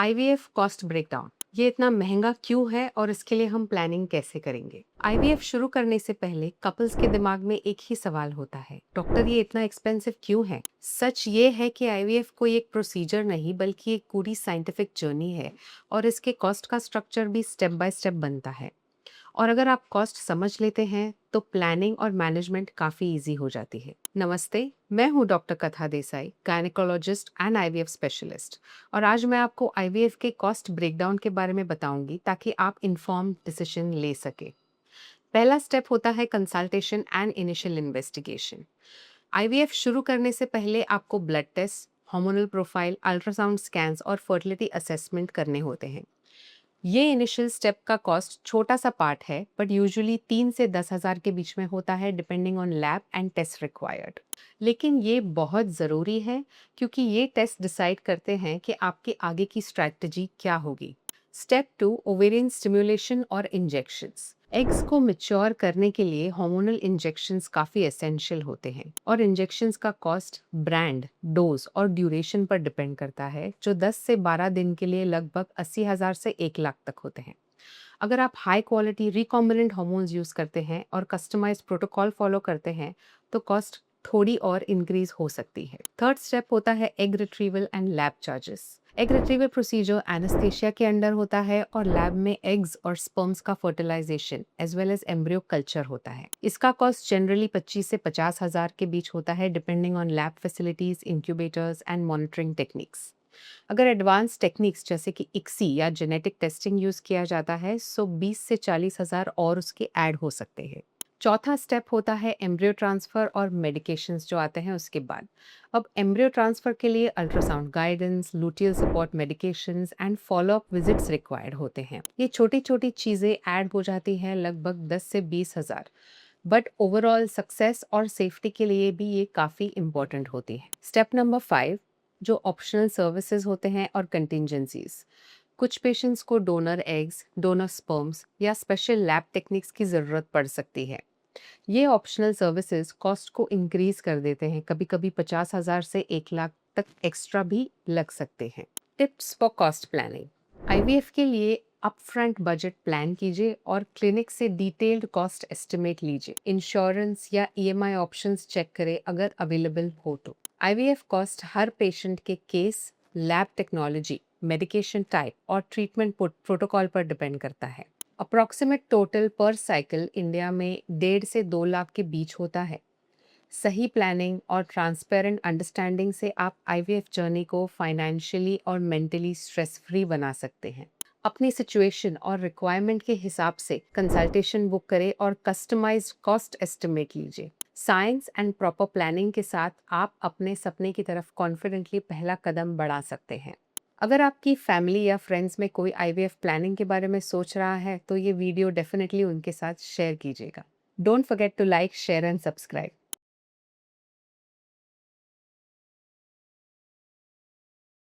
IVF cost breakdown, ये इतना महंगा क्यों है और इसके लिए हम प्लानिंग कैसे करेंगे? आईवीएफ शुरू करने से पहले कपल्स के दिमाग में एक ही सवाल होता है, डॉक्टर ये इतना एक्सपेंसिव क्यों है? सच ये है कि आईवीएफ कोई एक प्रोसीजर नहीं बल्कि एक पूरी साइंटिफिक जर्नी है और इसके कॉस्ट का स्ट्रक्चर भी स्टेप बाय स्टेप बनता है। और अगर आप कॉस्ट समझ लेते हैं तो प्लानिंग और मैनेजमेंट काफ़ी इजी हो जाती है। नमस्ते, मैं हूँ डॉक्टर कथा Desai, gynaecologist and IVF specialist. और आज मैं आपको आईवीएफ के कॉस्ट ब्रेकडाउन के बारे में बताऊंगी ताकि आप इन्फॉर्म्ड डिसीजन ले सके। पहला स्टेप होता है consultation and initial investigation. IVF शुरू करने से पहले आपको blood test, hormonal profile, ultrasound scans और फर्टिलिटी असेसमेंट करने होते हैं। ये इनिशियल स्टेप का कॉस्ट छोटा सा पार्ट है, बट यूजुअली 3 से 10 हज़ार के बीच में होता है depending on lab and test required. लेकिन ये बहुत ज़रूरी है क्योंकि ये टेस्ट डिसाइड करते हैं कि आपके आगे की स्ट्रैटेजी क्या होगी। स्टेप 2, ओवेरियन स्टिम्युलेशन और इंजेक्शंस। एग्स को मैच्योर करने के लिए हार्मोनल इंजेक्शंस काफ़ी एसेंशियल होते हैं और इंजेक्शंस का कॉस्ट ब्रांड, डोज और ड्यूरेशन पर डिपेंड करता है, जो 10 से 12 दिन के लिए लगभग 80,000 से 1 लाख तक होते हैं। अगर आप high quality recombinant hormones use करते हैं और कस्टमाइज्ड प्रोटोकॉल फॉलो करते हैं तो कॉस्ट थोड़ी और इंक्रीज हो सकती है। थर्ड स्टेप होता है egg retrieval and lab charges. Egg retrieval procedure anaesthesia के अंडर होता है और लैब में एग्स और स्पर्म्स का fertilisation as well as embryo culture होता है। इसका कॉस्ट जनरली 25 से 50 हज़ार के बीच होता है depending on lab facilities, incubators and monitoring techniques. अगर एडवांस टेक्निक्स जैसे कि इक्सी या जेनेटिक टेस्टिंग यूज किया जाता है सो 20 से 40 हज़ार और उसके ऐड हो सकते हैं। चौथा स्टेप होता है एम्ब्रियो ट्रांसफर और मेडिकेशंस जो आते हैं उसके बाद। अब एम्ब्रियो ट्रांसफर के लिए ultrasound guidance, luteal support medications and follow up visits required होते हैं। ये छोटी छोटी चीज़ें ऐड हो जाती हैं लगभग 10 से 20 हज़ार, बट ओवरऑल सक्सेस और सेफ्टी के लिए भी ये काफ़ी इम्पोर्टेंट होती है। स्टेप नंबर 5, जो ऑप्शनल सर्विसेज होते हैं और कंटिजेंसीज। कुछ पेशेंट्स को डोनर एग्स, डोनर स्पर्म्स या स्पेशल लैब टेक्निक्स की ज़रूरत पड़ सकती है। ये ऑप्शनल सर्विसेज कॉस्ट को इंक्रीज कर देते हैं, कभी कभी 50 हज़ार से 1 लाख तक एक्स्ट्रा भी लग सकते हैं। Tips for cost planning. IVF के लिए अपफ्रंट बजट प्लान कीजिए और क्लिनिक से डिटेल्ड कॉस्ट एस्टिमेट लीजिए। इंश्योरेंस या ईएमआई ऑप्शंस चेक करें अगर अवेलेबल हो तो। आईवीएफ कॉस्ट हर पेशेंट के case, lab technology, medication type और ट्रीटमेंट प्रोटोकॉल पर डिपेंड करता है। अप्रॉक्सीमेट टोटल पर साइकिल इंडिया में 1.5 से 2 लाख के बीच होता है। सही प्लानिंग और ट्रांसपेरेंट अंडरस्टैंडिंग से आप आईवीएफ जर्नी को फाइनेंशियली और मेंटली स्ट्रेस फ्री बना सकते हैं। अपनी सिचुएशन और रिक्वायरमेंट के हिसाब से कंसल्टेशन बुक करें और कस्टमाइज्ड कॉस्ट एस्टिमेट लीजिए। साइंस एंड प्रॉपर प्लानिंग के साथ आप अपने सपने की तरफ कॉन्फिडेंटली पहला कदम बढ़ा सकते हैं। अगर आपकी फैमिली या फ्रेंड्स में कोई आईवीएफ प्लानिंग के बारे में सोच रहा है तो ये वीडियो डेफिनेटली उनके साथ शेयर कीजिएगा। Don't forget to like, share and subscribe.